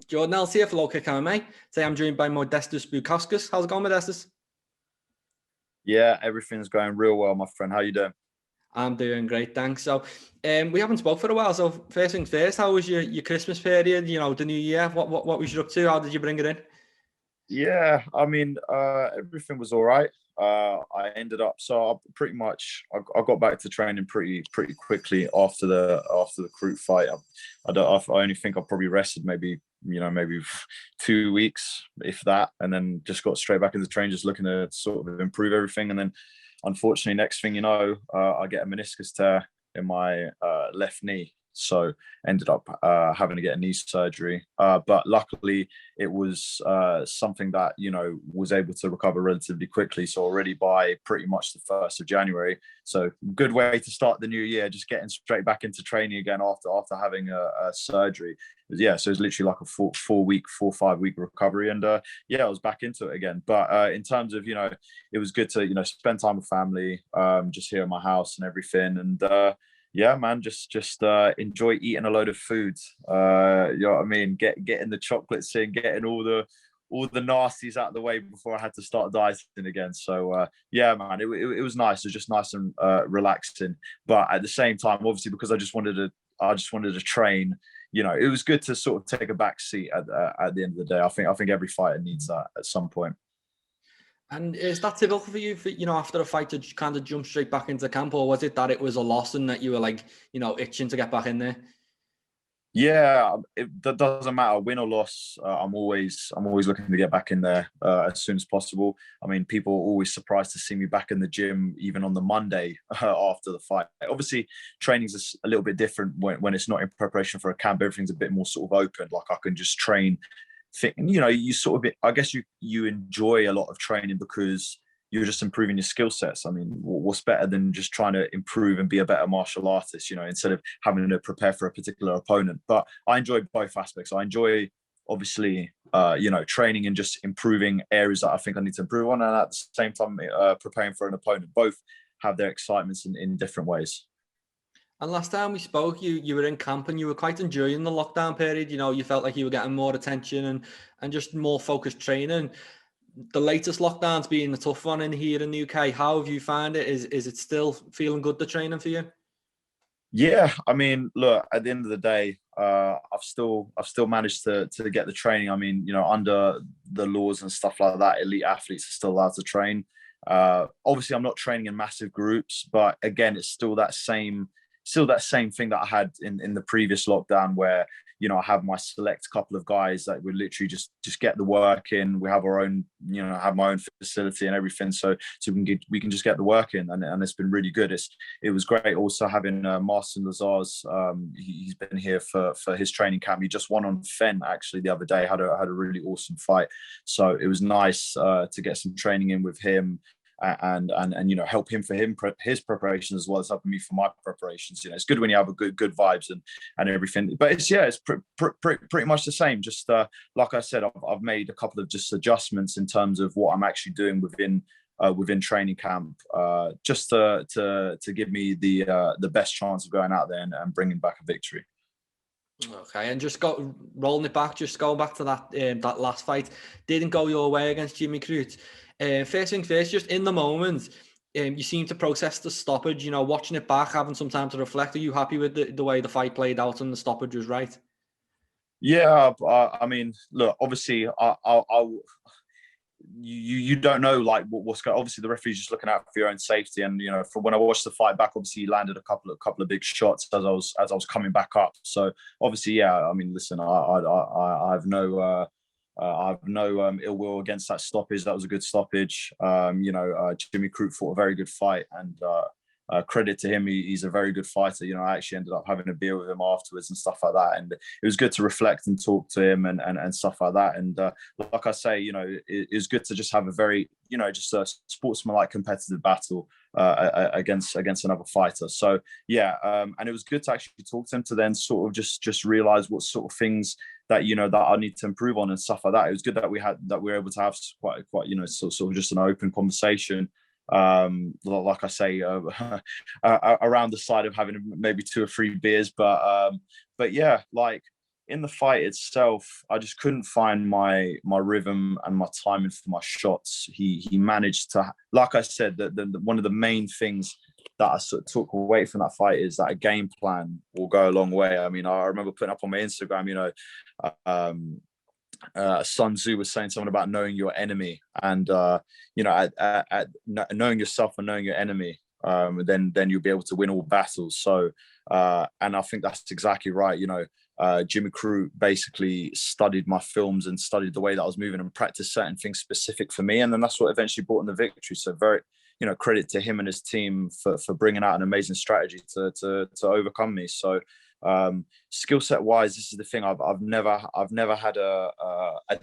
Jordan Ellis here for LowKickMMA. Today I'm joined by Modestas Bukauskas. How's it going, Modestas? Yeah, everything's going real well, my friend. How you doing? I'm doing great, thanks. So, we haven't spoke for a while. So, first things first, how was your Christmas period? You know, the New Year. What was you up to? How did you bring it in? Yeah, I mean, everything was all right. I ended up I got back to training pretty quickly after the Crute fight. I only think I probably rested maybe 2 weeks, if that, and then just got straight back into training, just looking to sort of improve everything. And then, unfortunately, next thing you know, I get a meniscus tear in my left knee. So ended up having to get a knee surgery. But luckily, it was something that, was able to recover relatively quickly. So already by pretty much the 1st of January. So good way to start the new year, just getting straight back into training again after having a surgery. Yeah, so it's literally like a 4 or 5 week recovery. And I was back into it again. But in terms of, it was good to, spend time with family, just here in my house and everything. And yeah, man, just enjoy eating a load of food. You know what I mean? Getting the chocolates in, getting all the nasties out of the way before I had to start dieting again. So yeah, man, it was nice. It was just nice and relaxing. But at the same time, obviously, because I just wanted to train. It was good to sort of take a back seat at the end of the day. I think every fighter needs that at some point. And is that typical for you, after a fight to kind of jump straight back into camp, or was it that it was a loss and that you were like, itching to get back in there? Yeah, that doesn't matter, win or loss. I'm always looking to get back in there as soon as possible. I mean, people are always surprised to see me back in the gym, even on the Monday after the fight. Obviously, training's a little bit different when it's not in preparation for a camp. Everything's a bit more sort of open. Like I can just train. You sort of, I guess you enjoy a lot of training because you're just improving your skill sets. I mean, what's better than just trying to improve and be a better martial artist, instead of having to prepare for a particular opponent. But I enjoy both aspects. I enjoy, obviously, training and just improving areas that I think I need to improve on, and at the same time, preparing for an opponent. Both have their excitements in different ways. And last time we spoke, you were in camp and you were quite enjoying the lockdown period. You felt like you were getting more attention and just more focused training. The latest lockdown's been a tough one here in the UK. How have you found it? Is it still feeling good, the training for you? Yeah, I mean, look, at the end of the day, I've still managed to get the training. I mean, under the laws and stuff like that, elite athletes are still allowed to train. Obviously, I'm not training in massive groups, but again, it's still that same thing that I had in the previous lockdown, where I have my select couple of guys that would literally just get the work in. We have our own, have my own facility and everything, so we can just get the work in, and it's been really good. It was great also having Marcin Lazar's. He's been here for his training camp. He just won on Fenn actually the other day. Had a really awesome fight, so it was nice to get some training in with him. And help him for his preparation, as well as helping me for my preparations. It's good when you have a good vibes and everything. But it's pretty much the same. Just like I said, I've made a couple of just adjustments in terms of what I'm actually doing within training camp, just to give me the best chance of going out there and bringing back a victory. Okay, and just rolling it back, just going back to that last fight, didn't go your way against Jimmy Crute. First thing first, just in the moment, you seem to process the stoppage. Watching it back, having some time to reflect. Are you happy with the way the fight played out and the stoppage was right? Yeah, I mean, look, obviously, you don't know like what's going. Obviously, the referee's just looking out for your own safety, and from when I watched the fight back, obviously he landed a couple of big shots as I was coming back up. So obviously, yeah, I mean, listen, I have no ill will against that stoppage. That was a good stoppage. Jimmy Crute fought a very good fight, and credit to him, he's a very good fighter. I actually ended up having a beer with him afterwards and stuff like that, and it was good to reflect and talk to him and stuff like that. And like I say, it was good to just have a very, just a sportsmanlike competitive battle against another fighter. So yeah, and it was good to actually talk to him, to then sort of just realize what sort of things that that I need to improve on and stuff like that. It was good that we were able to have quite sort of just an open conversation. Like I say, around the side of having maybe 2 or 3 beers, but yeah, like in the fight itself, I just couldn't find my rhythm and my timing for my shots. He managed to, like I said, the one of the main things that I sort of took away from that fight is that a game plan will go a long way. I mean, I remember putting up on my Instagram, Sun Tzu was saying something about knowing your enemy, and knowing yourself and knowing your enemy, then you'll be able to win all battles. So, and I think that's exactly right. Jimmy Crute basically studied my films and studied the way that I was moving and practiced certain things specific for me, and then that's what eventually brought in the victory. So very, credit to him and his team for bringing out an amazing strategy to overcome me. So skill set wise, this is the thing, I've never had a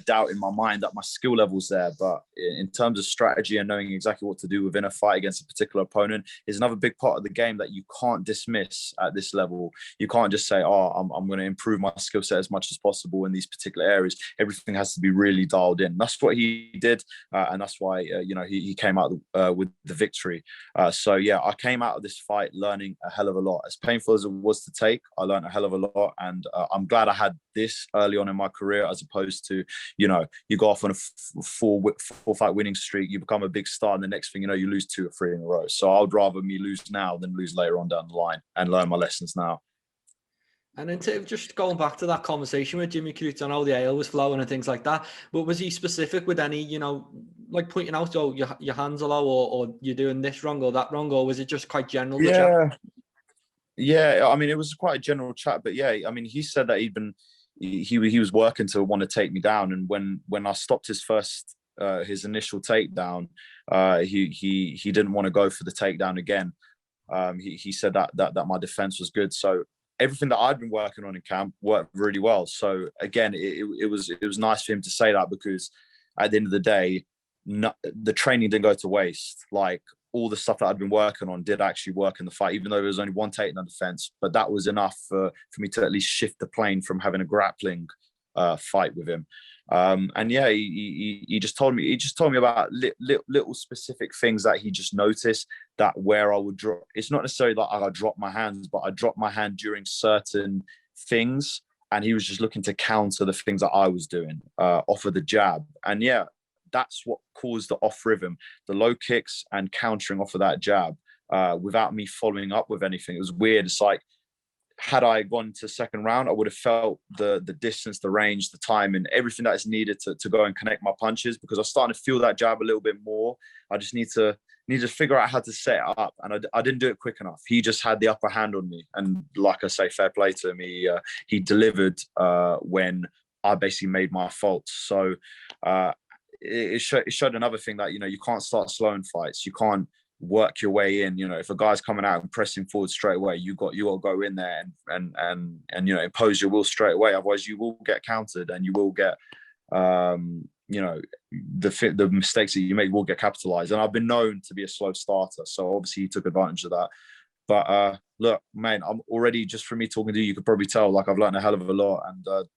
doubt in my mind that my skill level's there, but in terms of strategy and knowing exactly what to do within a fight against a particular opponent is another big part of the game that you can't dismiss at this level. You can't just say, I'm going to improve my skill set as much as possible in these particular areas. Everything has to be really dialed in. That's what he did, and that's why he came out with the victory. So yeah, I came out of this fight learning a hell of a lot. As painful as it was to take, I learned a hell of a lot, and I'm glad I had this early on in my career, as opposed to, you go off on a four fight winning streak, you become a big star, and the next thing you know, you lose 2 or 3 in a row. So I would rather me lose now than lose later on down the line, and learn my lessons now. And then just going back to that conversation with Jimmy Crute, I know the ale was flowing and things like that, but was he specific with any, like pointing out, your hands are low, or you're doing this wrong or that wrong, or was it just quite general? Yeah, I mean, it was quite a general chat, but yeah, I mean, he said that he was working to want to take me down, and when I stopped his initial takedown, he didn't want to go for the takedown again. He said that my defense was good, so everything that I'd been working on in camp worked really well. So again, it was nice for him to say that, because at the end of the day, the training didn't go to waste. Like, all the stuff that I'd been working on did actually work in the fight, even though there was only one takedown defense, but that was enough for me to at least shift the plane from having a grappling fight with him. And yeah, he just told me about little specific things that he just noticed, that where I would drop. It's not necessarily that I drop my hands, but I drop my hand during certain things, and he was just looking to counter the things that I was doing off of the jab. And yeah, that's what caused the off rhythm, the low kicks and countering off of that jab without me following up with anything. It was weird. It's like, had I gone to second round, I would have felt the distance, the range, the time, and everything that is needed to go and connect my punches, because I was starting to feel that jab a little bit more. I just need to figure out how to set it up, and I didn't do it quick enough. He just had the upper hand on me, and like I say, fair play to him. He delivered when I basically made my faults. So it showed another thing, that you can't start slow in fights. You can't work your way in. If a guy's coming out and pressing forward straight away, you got to go in there and impose your will straight away. Otherwise, you will get countered, and you will get the mistakes that you make will get capitalized. And I've been known to be a slow starter, so obviously he took advantage of that. But look, man, I'm already, just from me talking to you, you could probably tell, like, I've learned a hell of a lot, and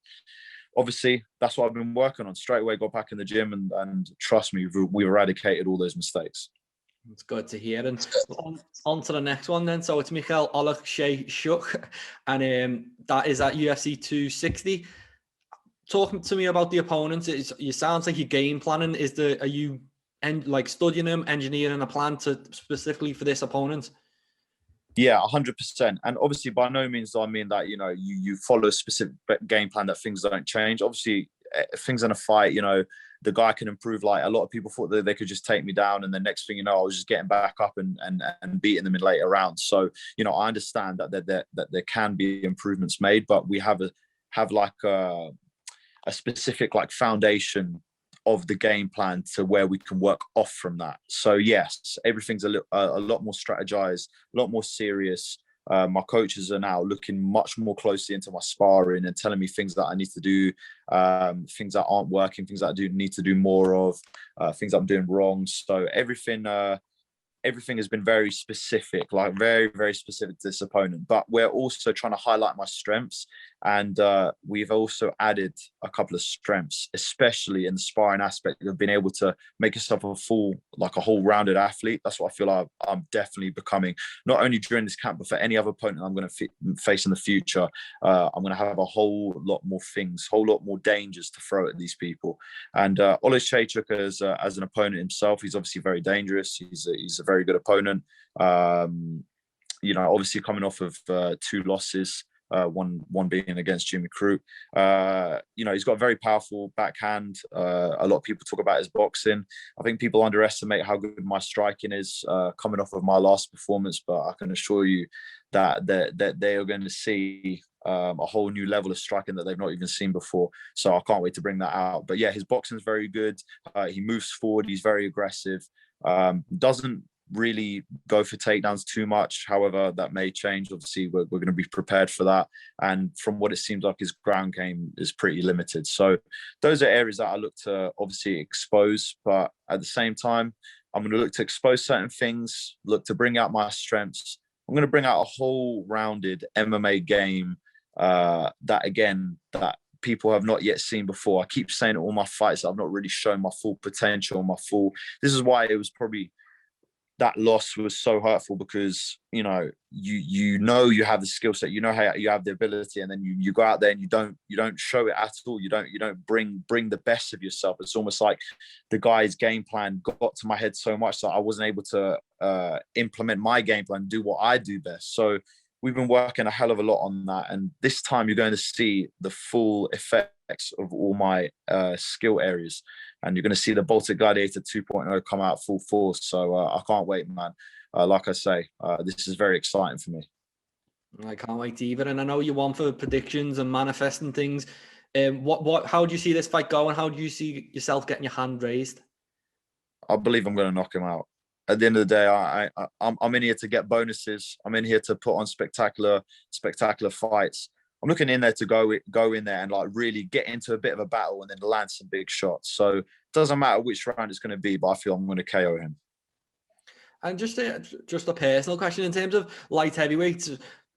obviously that's what I've been working on. Straight away, got back in the gym, and trust me, we eradicated all those mistakes. It's good to hear. And on to the next one then. So it's Michał Oleksiejczuk, and that is at UFC 260. Talking to me about the opponents, you sounds like your game planning are you studying them, engineering a plan specifically for this opponent? Yeah, 100%. And obviously, by no means do I mean that, you follow a specific game plan, that things don't change. Obviously, things in a fight, the guy can improve. Like, a lot of people thought that they could just take me down, and the next thing you know, I was just getting back up and beating them in later rounds. So, I understand that there can be improvements made, but we have a specific foundation of the game plan to where we can work off from that. So yes, everything's a lot more strategized, a lot more serious. My coaches are now looking much more closely into my sparring and telling me things that I need to do, things that aren't working, things that I do need to do more of, things I'm doing wrong. So everything has been very specific, very, very specific to this opponent. But we're also trying to highlight my strengths And we've also added a couple of strengths, especially in the sparring aspect of being able to make yourself a whole rounded athlete. That's what I feel I'm definitely becoming, not only during this camp, but for any other opponent I'm going to face in the future. I'm going to have a whole lot more dangers to throw at these people. And Oleksiejczuk as an opponent himself, he's obviously very dangerous. He's a very good opponent. Obviously coming off of 2 losses. One being against Jimmy Crute. He's got a very powerful backhand. A lot of people talk about his boxing. I think people underestimate how good my striking is coming off of my last performance, but I can assure you that they are going to see a whole new level of striking that they've not even seen before. So I can't wait to bring that out. But yeah, his boxing is very good. He moves forward. He's very aggressive. Doesn't really go for takedowns too much. However, that may change. Obviously, we're going to be prepared for that. And from what it seems like, his ground game is pretty limited. So those are areas that I look to obviously expose. But at the same time, I'm going to look to expose certain things, look to bring out my strengths. I'm going to bring out a whole rounded MMA game that people have not yet seen before. I keep saying it all my fights, I've not really shown my full potential, this is why it was probably, that loss was so hurtful, because you have the skill set, how you have the ability, and then you go out there and you don't show it at all. You don't bring the best of yourself. It's almost like the guy's game plan got to my head so much that I wasn't able to implement my game plan, do what I do best. So we've been working a hell of a lot on that, and this time you're going to see the full effects of all my skill areas, and you're going to see the Baltic Gladiator 2.0 come out full force. So I can't wait, man. Like I say, this is very exciting for me. I can't wait either, and I know you want for predictions and manifesting things. How do you see this fight going? How do you see yourself getting your hand raised? I believe I'm going to knock him out. At the end of the day, I'm in here to get bonuses. I'm in here to put on spectacular fights. I'm looking in there to go in there and like really get into a bit of a battle and then land some big shots. So it doesn't matter which round it's going to be, but I feel I'm going to KO him. And just a personal question in terms of light heavyweights,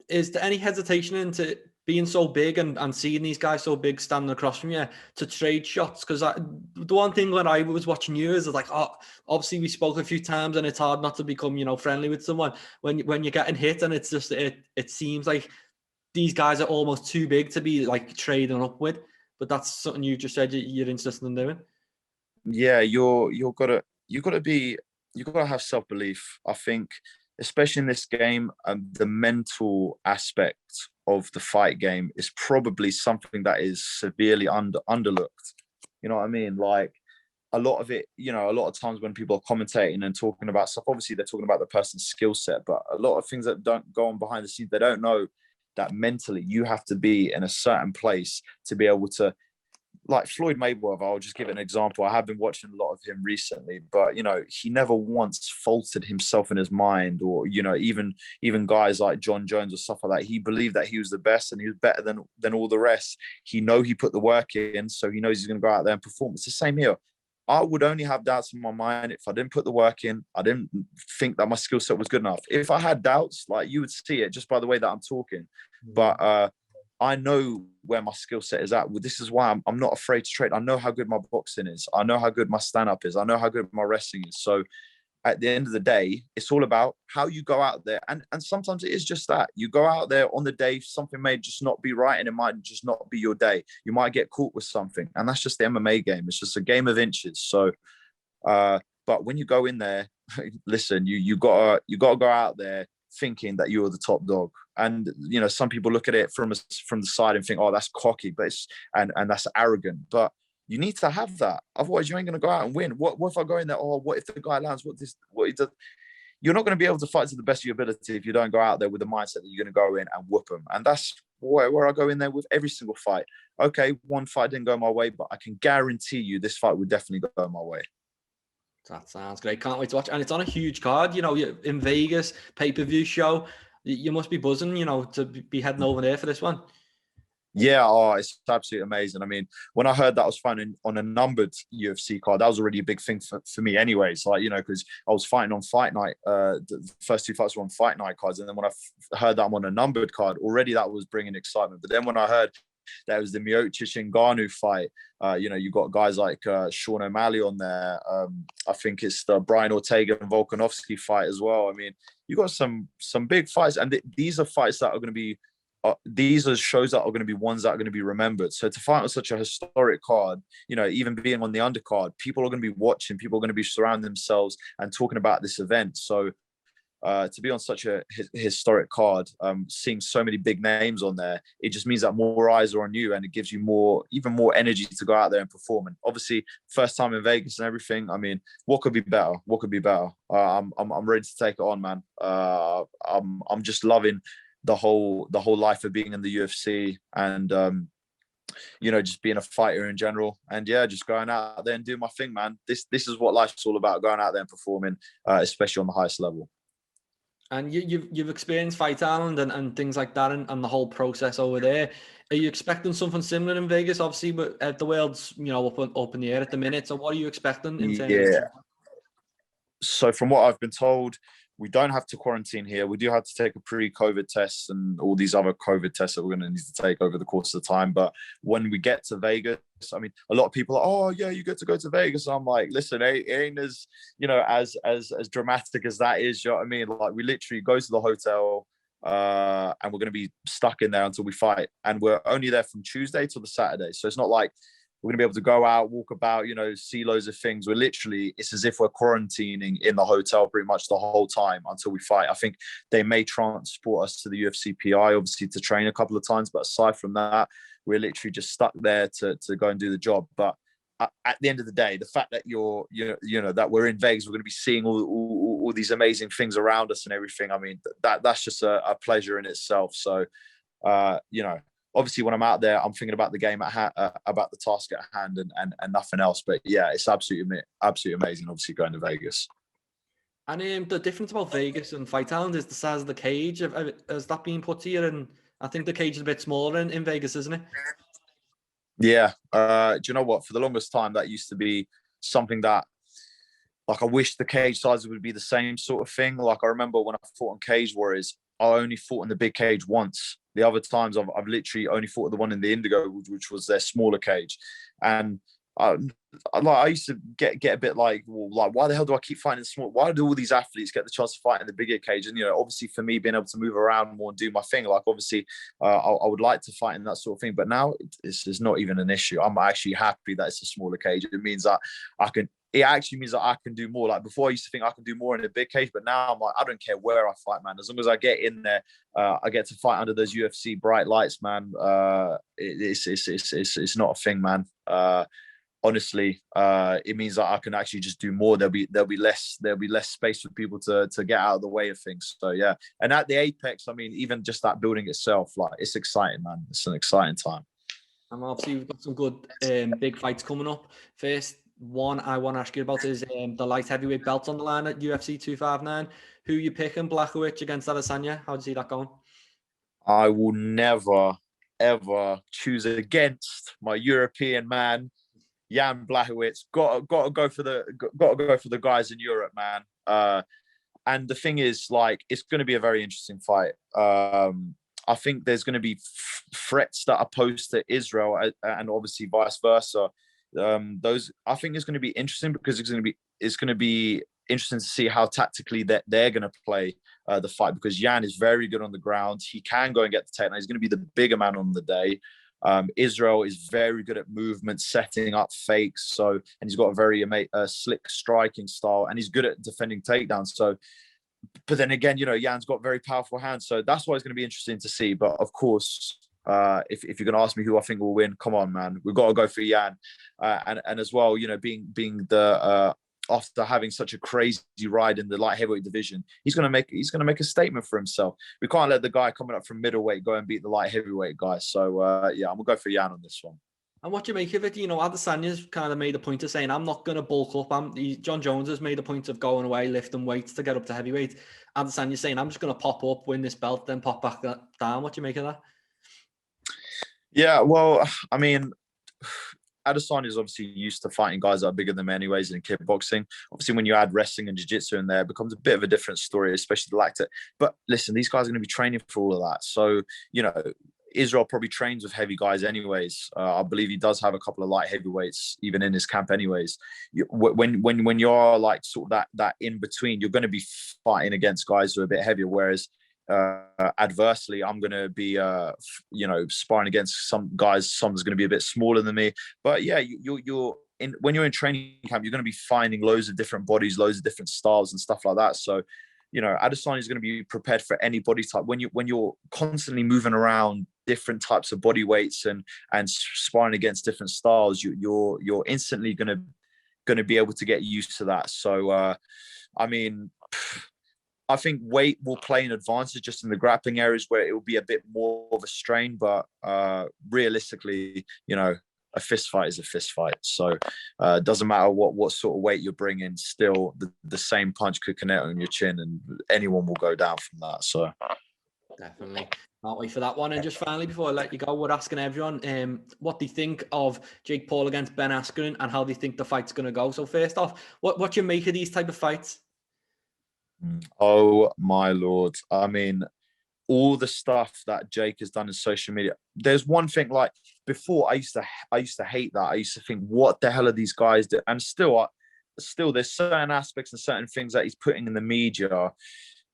is there any hesitation into being so big and seeing these guys so big standing across from you to trade shots? Because the one thing when I was watching you is like, obviously we spoke a few times and it's hard not to become, friendly with someone when you're getting hit, and it's just, it seems like these guys are almost too big to be like trading up with. But that's something you just said you're interested in doing. Yeah, you gotta have self-belief. I think, especially in this game, the mental aspect of the fight game is probably something that is severely underlooked. You know what I mean? Like a lot of it, a lot of times when people are commentating and talking about stuff, obviously they're talking about the person's skill set, but a lot of things that don't go on behind the scenes, they don't know that mentally you have to be in a certain place to be able to, like Floyd Mayweather, I'll just give it an example. I have been watching a lot of him recently, but he never once faltered himself in his mind, or even guys like John Jones or stuff like that. He believed that he was the best and he was better than all the rest. He put the work in, so he knows he's going to go out there and perform. It's the same here. I would only have doubts in my mind if I didn't put the work in. I didn't think that my skill set was good enough. If I had doubts, like you would see it just by the way that I'm talking. But I know where my skill set is at. This is why I'm not afraid to trade. I know how good my boxing is. I know how good my stand-up is. I know how good my wrestling is. So at the end of the day, it's all about how you go out there. And sometimes it is just that. You go out there on the day, something may just not be right, and it might just not be your day. You might get caught with something. And that's just the MMA game. It's just a game of inches. So, but when you go in there, listen, you gotta go out there thinking that you're the top dog. And some people look at it from the side and think, oh, that's cocky, but and that's arrogant. But you need to have that. Otherwise, you ain't going to go out and win. What if I go in there? Oh, what if the guy lands? What he does? You're not going to be able to fight to the best of your ability if you don't go out there with the mindset that you're going to go in and whoop them. And that's where I go in there with every single fight. Okay, one fight didn't go my way, but I can guarantee you this fight would definitely go my way. That sounds great. Can't wait to watch. And it's on a huge card. In Vegas, pay-per-view show. You must be buzzing, to be heading over there for this one. Yeah, oh, it's absolutely amazing. I mean, when I heard that I was fighting on a numbered UFC card, that was already a big thing for me anyway. So, like, you know, because I was fighting on fight night. The first two fights were on fight night cards. And then when I heard that I'm on a numbered card, already that was bringing excitement. But then when I heard that was the Miocic Ngannou fight, you know, you got guys like Sean O'Malley on there. I think it's the Brian Ortega and Volkanovski fight as well. I mean, you got some big fights. And these are fights that are going to be these are shows that are going to be ones that are going to be remembered. So to fight on such a historic card, you know, even being on the undercard, people are going to be watching, people are going to be surrounding themselves and talking about this event. So to be on such a historic card, seeing so many big names on there, it just means that more eyes are on you, and it gives you even more energy to go out there and perform. And obviously, first time in Vegas and everything. I mean, what could be better? What could be better? I'm ready to take it on, man. I'm just loving the whole life of being in the UFC, and you know, just being a fighter in general, and yeah, just going out there and doing my thing, man. This is what life's all about, going out there and performing, especially on the highest level. And you've experienced Fight Island and things like that, and the whole process over there. Are you expecting something similar in Vegas? Obviously, but the world's, you know, up in the air at the minute. So what are you expecting in terms of? So from what I've been told, we don't have to quarantine here. We do have to take a pre-COVID test and all these other COVID tests that we're going to need to take over the course of the time. But when we get to Vegas, I mean, a lot of people are, oh yeah, you get to go to Vegas. I'm like, listen, it ain't as, you know, as dramatic as that is. You know what I mean? Like, we literally go to the hotel, and we're going to be stuck in there until we fight. And we're only there from Tuesday till the Saturday. So it's not like we're going to be able to go out, walk about, you know, see loads of things. We're literally, it's as if we're quarantining in the hotel pretty much the whole time until we fight. I think they may transport us to the UFC PI, obviously, to train a couple of times. But aside from that, we're literally just stuck there to go and do the job. But at the end of the day, the fact that you know that we're in Vegas, we're going to be seeing all these amazing things around us and everything. I mean, that's just a pleasure in itself. So, you know, obviously when I'm out there, I'm thinking about the game about the task at hand, and nothing else. But yeah, it's absolutely amazing, obviously, going to Vegas. And the difference about Vegas and Fight Island is the size of the cage. Has that been put to you? And I think the cage is a bit smaller in Vegas, isn't it? Yeah. Do you know what? For the longest time, that used to be something that, like, I wish the cage sizes would be the same sort of thing. Like, I remember when I fought on Cage Warriors, I only fought in the big cage once. The other times I've literally only fought the one in the Indigo, which was their smaller cage. And I used to get a bit like, well, like, why the hell do I keep fighting small? Why do all these athletes get the chance to fight in the bigger cage? And, you know, obviously for me, being able to move around more and do my thing, like, obviously I would like to fight in that sort of thing. But now it's not even an issue. I'm actually happy that it's a smaller cage. It means that it actually means that I can do more. Like, before, I used to think I can do more in a big cage, but now I'm like, I don't care where I fight, man. As long as I get in there, I get to fight under those UFC bright lights, man. It's not a thing, man. Honestly, it means that I can actually just do more. There'll be less space for people to get out of the way of things. So yeah, and at the Apex, I mean, even just that building itself, like, it's exciting, man. It's an exciting time. And obviously we've got some good big fights coming up. First one I want to ask you about is the light heavyweight belt on the line at UFC 259. Who you picking, Blachowicz against Adesanya? How do you see that going? I will never ever choose against my European man, Jan Blachowicz. Got to go for the guys in Europe, man. And the thing is, like, it's going to be a very interesting fight. I think there's going to be threats that are posed to Israel, and obviously vice versa. Those, I think, is going to be interesting, because it's going to be interesting to see how tactically they're going to play the fight, because Jan is very good on the ground. He can go and get the takedown. He's going to be the bigger man on the day. Israel is very good at movement, setting up fakes. So, and he's got a very slick striking style, and he's good at defending takedowns. So, but then again, you know, Jan's got very powerful hands. So that's why it's going to be interesting to see. But of course, if you're going to ask me who I think will win, come on, man, we've got to go for Jan. And as well, you know, being the after having such a crazy ride in the light heavyweight division, he's going to make a statement for himself. We can't let the guy coming up from middleweight go and beat the light heavyweight guy. So yeah, I'm gonna go for Jan on this one. And what do you make of it? You know, Adesanya's kind of made a point of saying, I'm not going to bulk up. John Jones has made a point of going away, lifting weights to get up to heavyweight. Adesanya's saying, I'm just going to pop up, win this belt, then pop back down. What do you make of that? Yeah, well, I mean, Adesanya is obviously used to fighting guys that are bigger than him anyways in kickboxing. Obviously, when you add wrestling and jiu-jitsu in there, it becomes a bit of a different story, especially the lactate. But listen, these guys are going to be training for all of that. So, you know, Israel probably trains with heavy guys anyways. I believe he does have a couple of light heavyweights even in his camp anyways. When you're like sort of that in between, you're going to be fighting against guys who are a bit heavier. Whereas adversely, I'm going to be sparring against some guys. Someone's going to be a bit smaller than me. But yeah, you're in when you're in training camp, you're going to be finding loads of different bodies, loads of different styles and stuff like that. So, you know, Adesanya is going to be prepared for any body type. When you're constantly moving around different types of body weights and sparring against different styles, you're instantly going to be able to get used to that. So, I mean, I think weight will play an advantage just in the grappling areas where it will be a bit more of a strain. But realistically, you know, a fist fight is a fist fight. So it doesn't matter what sort of weight you're bringing, still the same punch could connect on your chin and anyone will go down from that. So definitely. Can't wait for that one. And just finally, before I let you go, we're asking everyone what they think of Jake Paul against Ben Askren and how they think the fight's going to go. So first off, what you make of these type of fights? Oh my Lord. I mean, all the stuff that Jake has done in social media. There's one thing, like before I used to hate that. I used to think, what the hell are these guys doing? And still there's certain aspects and certain things that he's putting in the media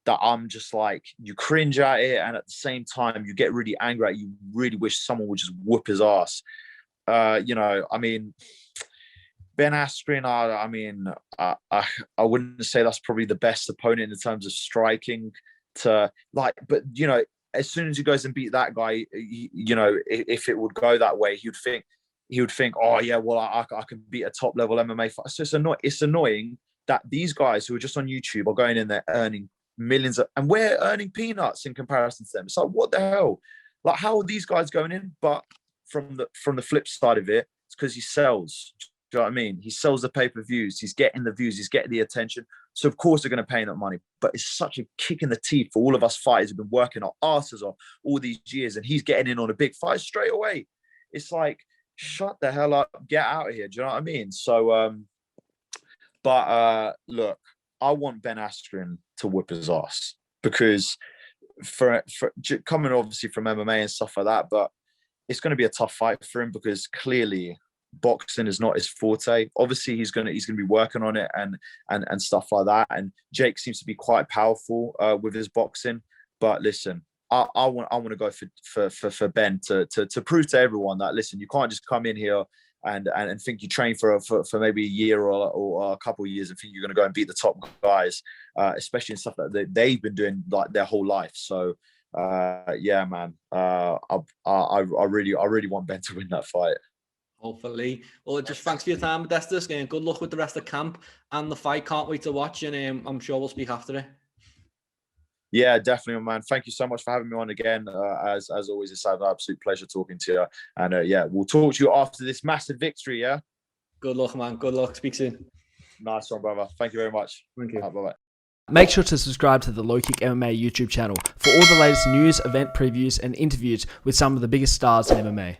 that I'm just like, you cringe at it, and at the same time you get really angry at it. You really wish someone would just whoop his ass. You know, I mean, Ben Askren, I wouldn't say that's probably the best opponent in terms of striking. But you know, as soon as he goes and beat that guy, you know, if it would go that way, he would think, oh yeah, well I can beat a top level MMA fighter. So it's annoying that these guys who are just on YouTube are going in there earning millions and we're earning peanuts in comparison to them. It's like, what the hell? Like, how are these guys going in? But from the flip side of it, it's because he sells. Do you know what I mean? He sells the pay-per-views. He's getting the views. He's getting the attention. So, of course, they're going to pay that money. But it's such a kick in the teeth for all of us fighters who've been working our asses off all these years. And he's getting in on a big fight straight away. It's like, shut the hell up. Get out of here. Do you know what I mean? So, look, I want Ben Askren to whip his ass. Because for coming obviously from MMA and stuff like that, but it's going to be a tough fight for him because clearly boxing is not his forte. Obviously, he's gonna be working on it and stuff like that. And Jake seems to be quite powerful with his boxing. But listen, I want to go for Ben to prove to everyone that listen, you can't just come in here and think you train for maybe a year or a couple of years and think you're going to go and beat the top guys, especially in stuff that they've been doing like their whole life. So yeah, man, I really want Ben to win that fight. Hopefully. Well, just thanks for your time, Modestas, and good luck with the rest of camp and the fight. Can't wait to watch, and I'm sure we'll speak after it. Yeah, definitely, man. Thank you so much for having me on again. As always, it's an absolute pleasure talking to you. And yeah, we'll talk to you after this massive victory. Yeah. Good luck, man. Good luck. Speak soon. Nice one, brother. Thank you very much. Thank you. Bye-bye. Make sure to subscribe to the LowKickMMA YouTube channel for all the latest news, event previews, and interviews with some of the biggest stars in MMA.